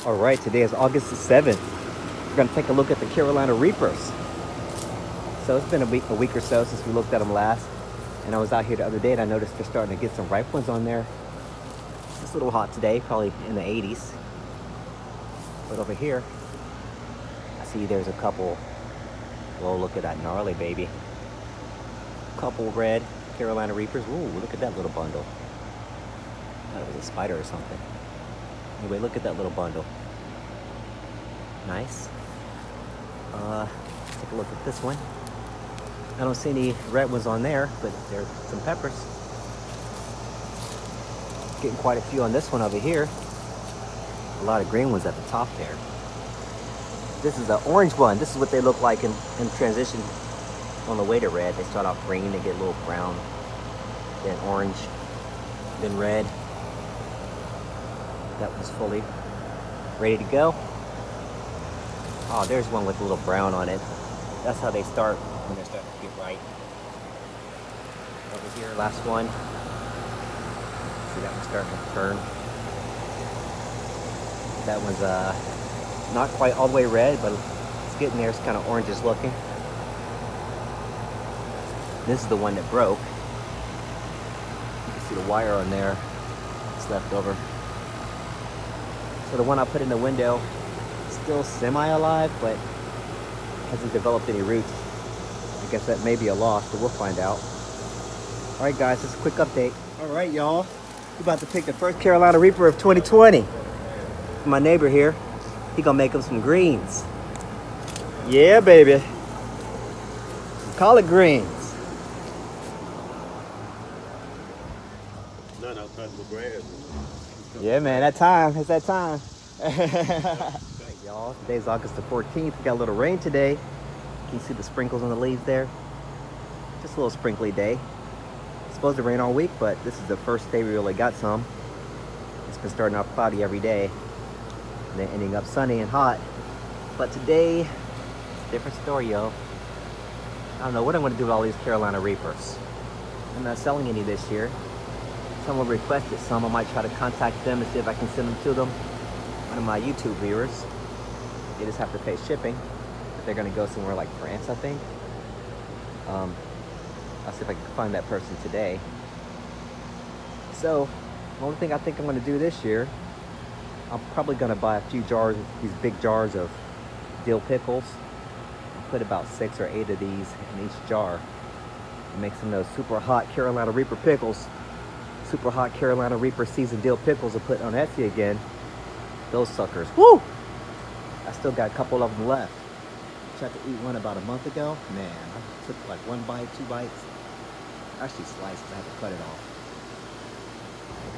All right, today is August the 7th. We're gonna take a look at the Carolina Reapers. So it's been a week or so since we looked at them last. And I was out here the other day and I noticed they're starting to get some ripe ones on there. It's a little hot today, probably in the 80s. But over here, I see there's a couple. Whoa, look at that gnarly baby. Couple red Carolina Reapers. Ooh, look at that little bundle. I thought it was a spider or something. Anyway, look at that little bundle. Nice. Take a look at this one. I don't see any red ones on there, but there's some peppers. Getting quite a few on this one over here. A lot of green ones at the top there. This is the orange one. This is what they look like in transition on the way to red. They start off green, they get a little brown, then orange, then red. That one's fully ready to go. Oh, there's one with a little brown on it. That's how they start when they're starting to get ripe. Over here, last one. See that one starting to turn. That one's not quite all the way red, but it's getting there. It's kind of orangish looking. This is the one that broke. You can see the wire on there. It's left over. So the one I put in the window is still semi-alive, but hasn't developed any roots. I guess that may be a loss, but we'll find out. All right, guys, just a quick update. All right, y'all. We're about to pick the first Carolina Reaper of 2020. My neighbor here, he gonna make him some greens. Yeah, baby. Collard greens. None outside of the grass. Yeah, man, that time. It's that time. Y'all, today's August the 14th. We got a little rain today. Can you see the sprinkles on the leaves there? Just a little sprinkly day. It's supposed to rain all week, but this is the first day we really got some. It's been starting off cloudy every day, and then ending up sunny and hot. But today, different story, yo. I don't know what I'm gonna do with all these Carolina Reapers. I'm not selling any this year. Someone requested some. I might try to contact them and see if I can send them to them. One of my YouTube viewers. They just have to pay shipping. But they're gonna go somewhere like France, I think. I'll see if I can find that person today. So, the only thing I think I'm gonna do this year, I'm probably gonna buy a few jars, these big jars of dill pickles. I'll put about 6 or 8 of these in each jar. And make some of those super hot Carolina Reaper pickles. Super hot Carolina Reaper seasoned dill pickles are put on Etsy again. Those suckers, woo! I still got a couple of them left. Tried to eat one about a month ago. Man, I took like 1 bite, 2 bites. Actually sliced, I had to cut it off.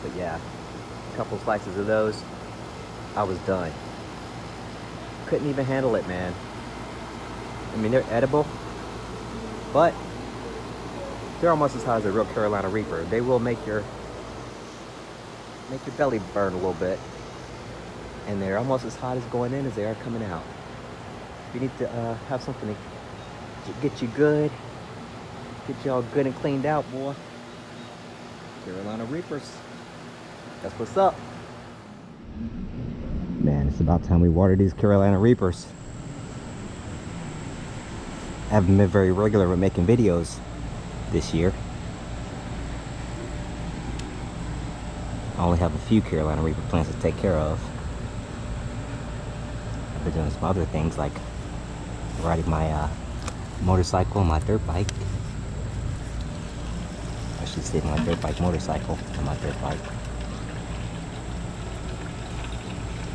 But yeah, a couple slices of those, I was done. Couldn't even handle it, man. I mean, they're edible, but they're almost as hot as a real Carolina Reaper. They will make your belly burn a little bit. And they're almost as hot as going in as they are coming out. You need to have something to get you good. Get you all good and cleaned out, boy. Carolina Reapers. That's what's up. Man, it's about time we water these Carolina Reapers. I haven't been very regular with making videos this year. I only have a few Carolina Reaper plants to take care of. I've been doing some other things like riding my motorcycle and my dirt bike. I should say my dirt bike motorcycle and my dirt bike.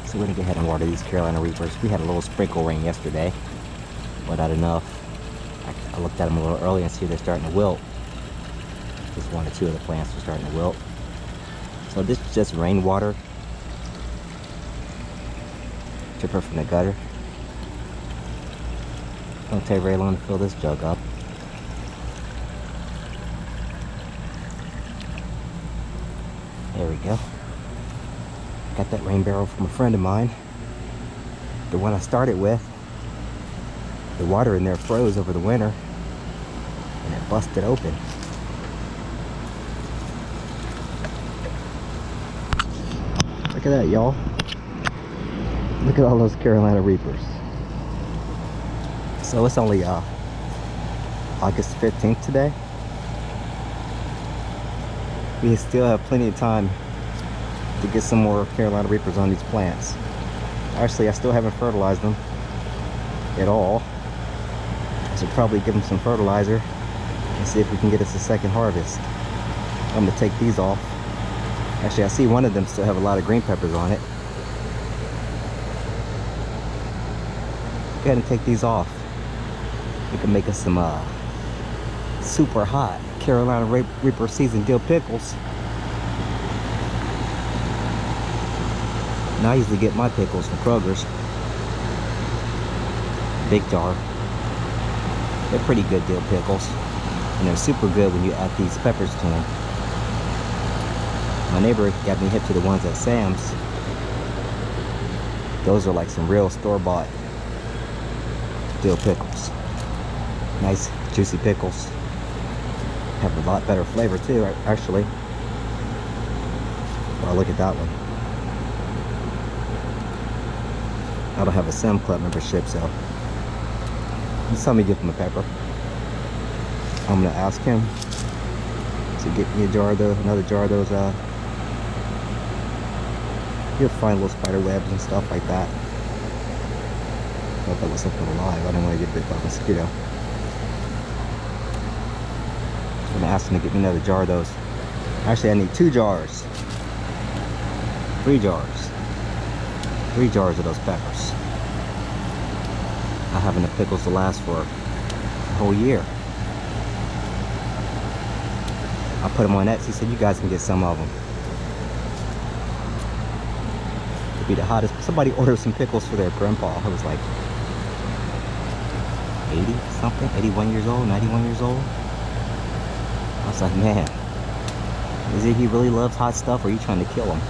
So we're gonna go ahead and water these Carolina Reapers. We had a little sprinkle rain yesterday, but not enough. I looked at them a little early and see they're starting to wilt. Just 1 or 2 of the plants are starting to wilt. So this is just rainwater. Dripping from the gutter. Don't take very long to fill this jug up. There we go. Got that rain barrel from a friend of mine. The one I started with. The water in there froze over the winter and it busted open. Look at that, y'all. Look at all those Carolina Reapers. So it's only August 15th today. We still have plenty of time to get some more Carolina Reapers on these plants. Actually, I still haven't fertilized them at all. I should probably give them some fertilizer and see if we can get us a second harvest. I'm gonna take these off. Actually, I see one of them still have a lot of green peppers on it. Go ahead and take these off. We can make us some super hot Carolina Reaper seasoned dill pickles. And I usually get my pickles from Kroger's. Big jar. They're pretty good dill pickles. And they're super good when you add these peppers to them. My neighbor got me hip to the ones at Sam's. Those are like some real store-bought dill pickles. Nice juicy pickles. Have a lot better flavor too, actually. Wow, look at that one. I don't have a Sam Club membership, so just tell me give him a pepper. I'm gonna ask him to get me a jar of those, another jar of those. You'll find little spider webs and stuff like that. I thought that was something alive. I don't want to get bit by a mosquito. I'm gonna ask him to get me another jar of those. Actually, I need 2 jars. 3 jars. 3 jars of those peppers. I have enough pickles to last for a whole year. I put them on Etsy so you guys can get some of them. It'd be the hottest. Somebody ordered some pickles for their grandpa. It was like 80 something, 81 years old, 91 years old. I was like, man, is it he really loves hot stuff or are you trying to kill him?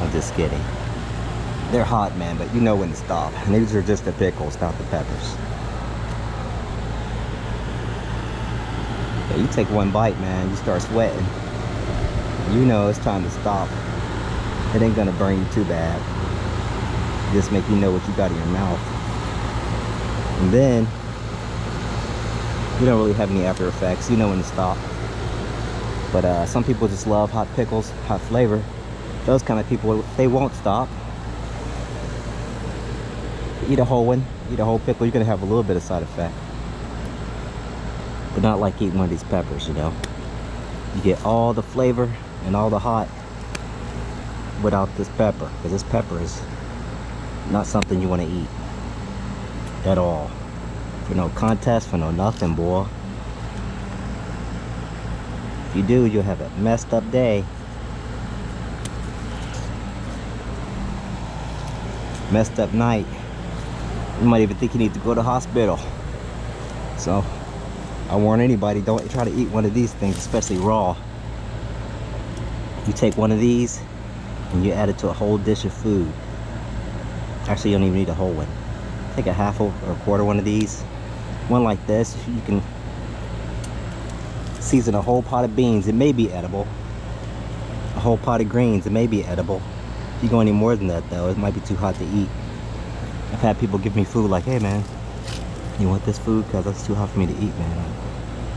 I'm just kidding. They're hot, man, but you know when to stop. And these are just the pickles, not the peppers. Yeah, you take one bite, man, you start sweating. You know it's time to stop. It ain't gonna burn you too bad. Just make you know what you got in your mouth. And then, you don't really have any after effects. You know when to stop. But some people just love hot pickles, hot flavor. Those kind of people, they won't stop. Eat a whole one, eat a whole pickle, you're gonna have a little bit of side effect. But not like eating one of these peppers, you know. You get all the flavor and all the hot without this pepper. Because this pepper is not something you want to eat at all. For no contest, for no nothing, boy. If you do, you'll have a messed up day. Messed up night. You might even think you need to go to the hospital. So, I warn anybody, don't try to eat one of these things, especially raw. You take one of these and you add it to a whole dish of food. Actually, you don't even need a whole one. Take a half or a quarter one of these. One like this, you can season a whole pot of beans. It may be edible. A whole pot of greens, it may be edible. If you go any more than that though, it might be too hot to eat. I've had people give me food like, hey man, you want this food? Because that's too hot for me to eat, man.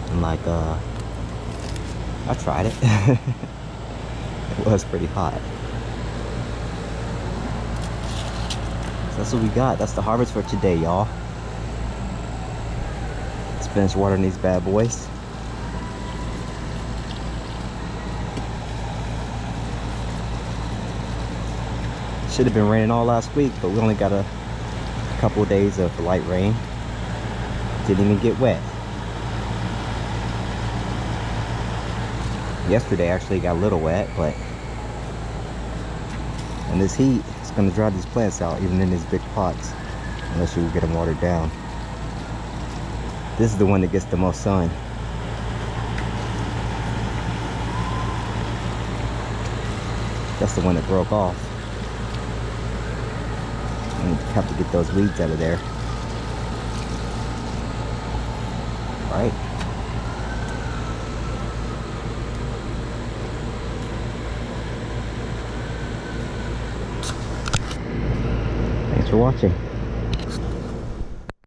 I'm like, I tried it. It was pretty hot. So that's what we got. That's the harvest for today, y'all. Let's finish watering these bad boys. Should have been raining all last week, but we only got a couple of days of light rain. Didn't even get wet. Yesterday actually got a little wet, but and this heat is going to dry these plants out even in these big pots unless you get them watered down. This is the one that gets the most sun. That's the one that broke off. And have to get those weeds out of there. All right. for watching.